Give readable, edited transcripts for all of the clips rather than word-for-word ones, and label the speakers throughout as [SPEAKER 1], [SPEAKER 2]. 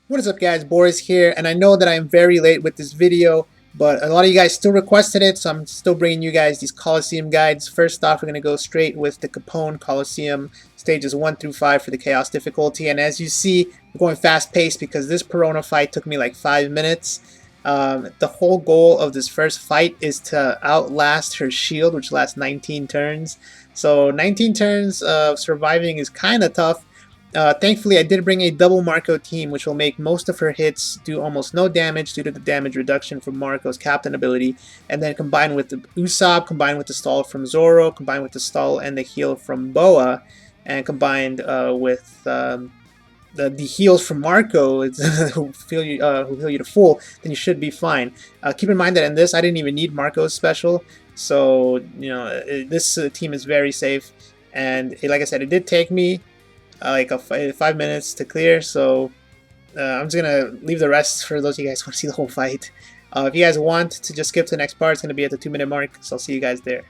[SPEAKER 1] What is up, guys? Boris here, and I know that I'm very late with this video, but a lot of you guys still requested it, so I'm still bringing you guys these Colosseum guides. First off, we're going to go straight with the Capone Colosseum, stages 1 through 5 for the Chaos difficulty, and as you see, we're going fast-paced because this Perona fight took me like 5 minutes. The whole goal of this first fight is to outlast her shield, which lasts 19 turns. So 19 turns of surviving is kind of tough. Thankfully, I did bring a double Marco team, which will make most of her hits do almost no damage due to the damage reduction from Marco's Captain ability, and then combined with the Usopp, combined with the stall from Zoro, combined with the stall and the heal from Boa, and combined with the heals from Marco who heal you to full, then you should be fine. Keep in mind that in this, I didn't even need Marco's special, so this team is very safe. And like I said, it did take me like 5 minutes to clear, so I'm just gonna leave the rest for those of you guys who want to see the whole fight. If you guys want to just skip to the next part, it's gonna be at the 2-minute mark, so I'll see you guys there.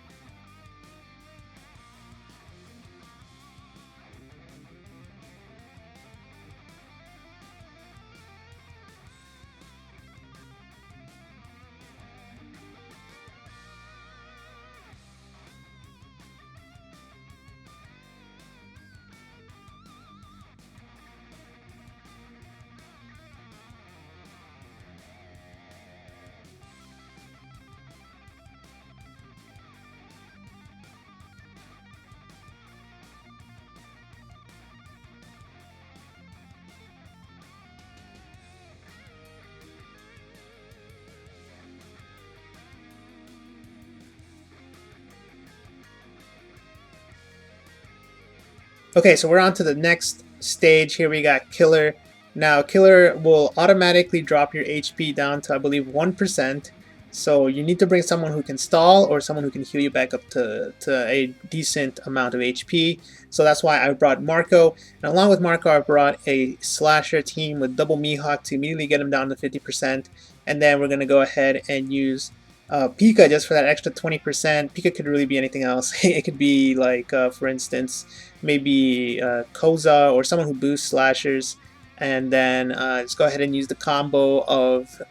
[SPEAKER 1] Okay, so we're on to the next stage. Here we got Killer. Now, Killer will automatically drop your HP down to, I believe, 1%. So you need to bring someone who can stall or someone who can heal you back up to a decent amount of HP. So that's why I brought Marco. And along with Marco, I brought a slasher team with double Mihawk to immediately get him down to 50%. And then we're going to go ahead and use Pika just for that extra 20%. Pika could really be anything else. It could be like, for instance, maybe Koza or someone who boosts slashers, and then just go ahead and use the combo of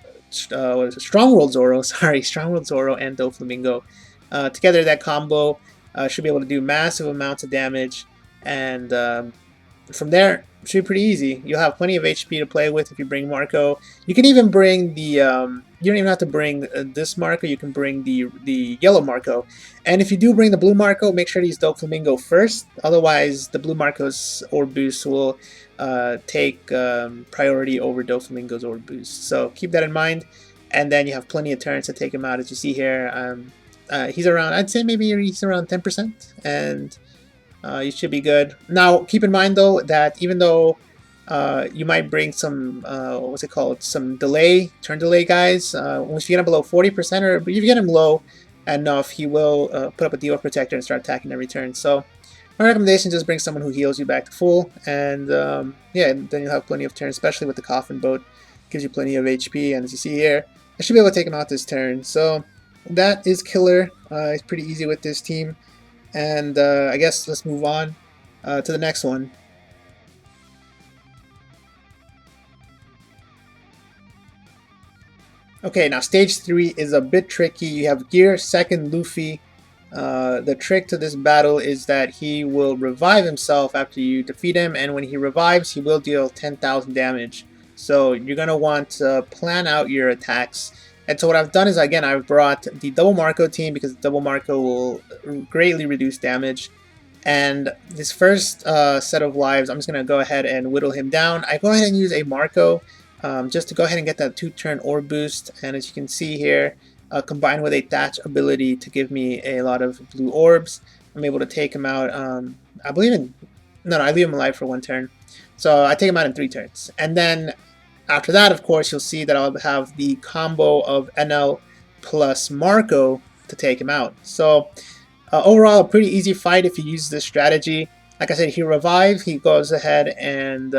[SPEAKER 1] what is it? Strongworld Zoro, sorry, Strongworld Zoro and Doflamingo. Together, that combo should be able to do massive amounts of damage, and from there, it should be pretty easy. You'll have plenty of HP to play with if you bring Marco. You can even bring the you don't even have to bring this Marco. You can bring the yellow Marco, and if you do bring the blue Marco, make sure to use Doflamingo first. Otherwise, the blue Marco's orb boost will take priority over Doflamingo's orb boost. So keep that in mind, and then you have plenty of turns to take him out. As you see here, he's around. I'd say maybe he's around 10%, and you should be good. Now, keep in mind though that even though you might bring some what's it called, some turn delay guys. Once you get him below 40%, or if you get him low enough, he will put up a debuff protector and start attacking every turn. So my recommendation is just bring someone who heals you back to full, and yeah, then you'll have plenty of turns, especially with the coffin boat. Gives you plenty of HP, and as you see here, I should be able to take him out this turn. So that is Killer. It's pretty easy with this team. And I guess let's move on to the next one. Okay, now stage 3 is a bit tricky. You have Gear, second Luffy. The trick to this battle is that he will revive himself after you defeat him, and when he revives, he will deal 10,000 damage. So you're going to want to plan out your attacks. And so what I've done is, again, I've brought the double Marco team because double Marco will greatly reduce damage. And this first set of lives, I'm just going to go ahead and whittle him down. I go ahead and use a Marco just to go ahead and get that 2-turn orb boost. And as you can see here, combined with a Thatch ability to give me a lot of blue orbs, I'm able to take him out. I believe in... No, I leave him alive for 1 turn. So I take him out in 3 turns. And then after that, of course, you'll see that I'll have the combo of NL plus Marco to take him out. So overall, a pretty easy fight if you use this strategy. Like I said, he revives, he goes ahead and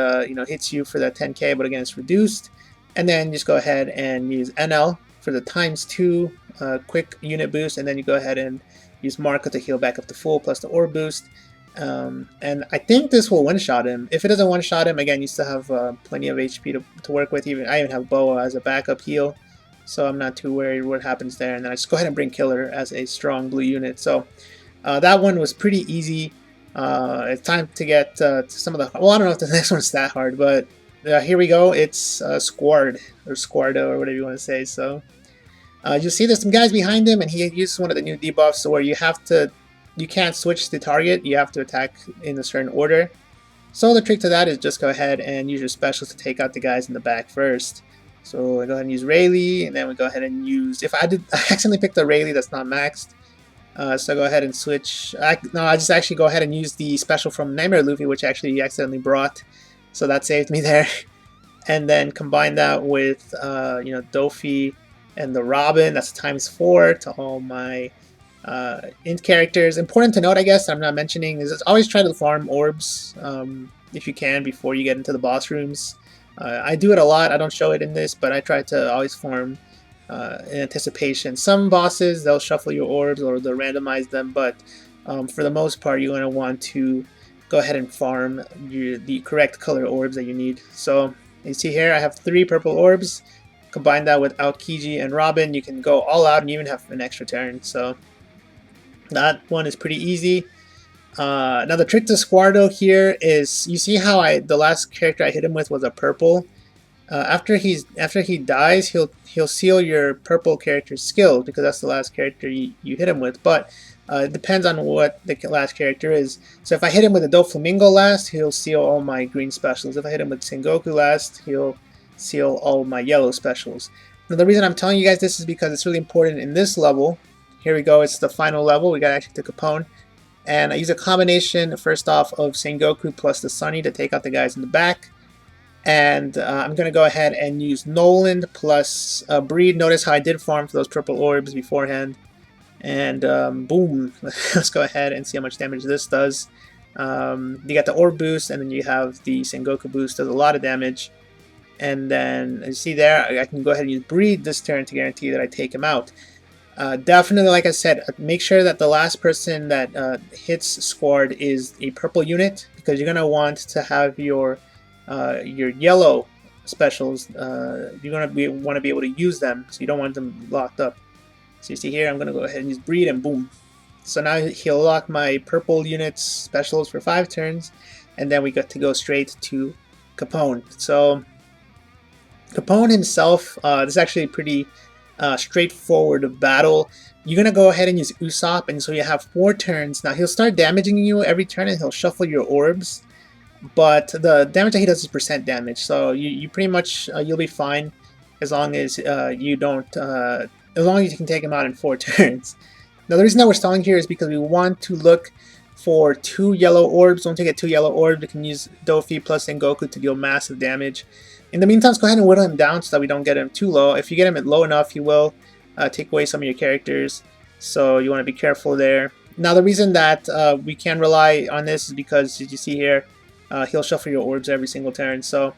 [SPEAKER 1] hits you for that 10k, but again, it's reduced. And then just go ahead and use NL for the ×2 quick unit boost, and then you go ahead and use Marco to heal back up to full plus the orb boost. And I think this will one-shot him. If it doesn't one-shot him, again, you still have plenty of HP to work with. I even have Boa as a backup heal, so I'm not too worried what happens there. And then I just go ahead and bring Killer as a strong blue unit. So that one was pretty easy. It's time to get to some of the... Well, I don't know if the next one's that hard, but here we go. It's Squard, or Squardo, or whatever you want to say. So you'll see there's some guys behind him, and he uses one of the new debuffs, so where you can't switch the target, you have to attack in a certain order. So the trick to that is just go ahead and use your specials to take out the guys in the back first. So I go ahead and use Rayleigh, and then we go ahead and use... I accidentally picked a Rayleigh that's not maxed. So I go ahead and switch... I just actually go ahead and use the special from Nightmare Luffy, which actually you accidentally brought. So that saved me there. And then combine that with, Dofi and the Robin. That's ×4 to all my... int characters. Important to note, I guess, I'm not mentioning, is always try to farm orbs if you can before you get into the boss rooms. I do it a lot. I don't show it in this, but I try to always farm in anticipation. Some bosses, they'll shuffle your orbs or they'll randomize them, but for the most part, you're going to want to go ahead and farm the correct color orbs that you need. So you see here, I have 3 purple orbs. Combine that with Aokiji and Robin, you can go all out and even have an extra turn. So that one is pretty easy. Now the trick to Squardo here is, you see how the last character I hit him with was a purple. After he dies, he'll seal your purple character's skill, because that's the last character you hit him with. But it depends on what the last character is. So if I hit him with a Doflamingo last, he'll seal all my green specials. If I hit him with Sengoku last, he'll seal all my yellow specials. Now the reason I'm telling you guys this is because it's really important in this level. Here we go, it's the final level. We got actually to Capone. And I use a combination, first off, of Sengoku plus the Sunny to take out the guys in the back. And I'm going to go ahead and use Noland plus Breed. Notice how I did farm for those purple orbs beforehand. And boom, let's go ahead and see how much damage this does. You got the orb boost, and then you have the Sengoku boost. Does a lot of damage. And then, you see there, I can go ahead and use Breed this turn to guarantee that I take him out. Definitely, like I said, make sure that the last person that hits Squard is a purple unit, because you're going to want to have your yellow specials. You're going to want to be able to use them, so you don't want them locked up. So you see here, I'm going to go ahead and use Breed, and boom. So now he'll lock my purple units specials for 5 turns, and then we get to go straight to Capone. So Capone himself, this is actually pretty straightforward battle. You're going to go ahead and use Usopp, and so you have 4 turns. Now he'll start damaging you every turn, and he'll shuffle your orbs, but the damage that he does is percent damage, so you pretty much, you'll be fine as long as you don't, as long as you can take him out in 4 turns. Now the reason that we're stalling here is because we want to look for 2 yellow orbs. Once you get 2 yellow orbs, we can use Dofi plus Sengoku to deal massive damage. In the meantime, let's go ahead and whittle him down so that we don't get him too low. If you get him at low enough, he will take away some of your characters, so you want to be careful there. Now the reason that we can rely on this is because, as you see here, he'll shuffle your orbs every single turn. So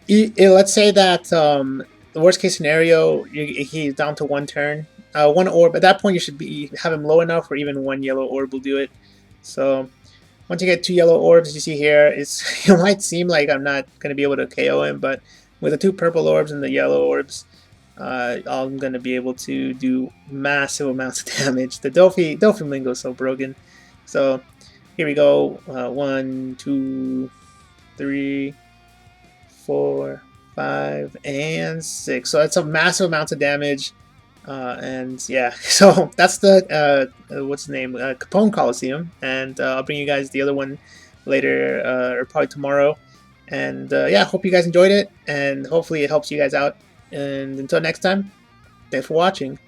[SPEAKER 1] let's say that the worst case scenario, he's down to 1 turn. 1 orb, at that point you should have him low enough where even 1 yellow orb will do it. So once you get 2 yellow orbs, as you see here, it might seem like I'm not going to be able to KO him, but with the 2 purple orbs and the yellow orbs, I'm going to be able to do massive amounts of damage. The Doflamingo is so broken. So here we go. 1, 2, 3, 4, 5, and 6. So that's a massive amounts of damage. And yeah, so that's the what's the name, Capone Colosseum, and I'll bring you guys the other one later, or probably tomorrow. And yeah, hope you guys enjoyed it, and hopefully it helps you guys out. And until next time, thanks for watching.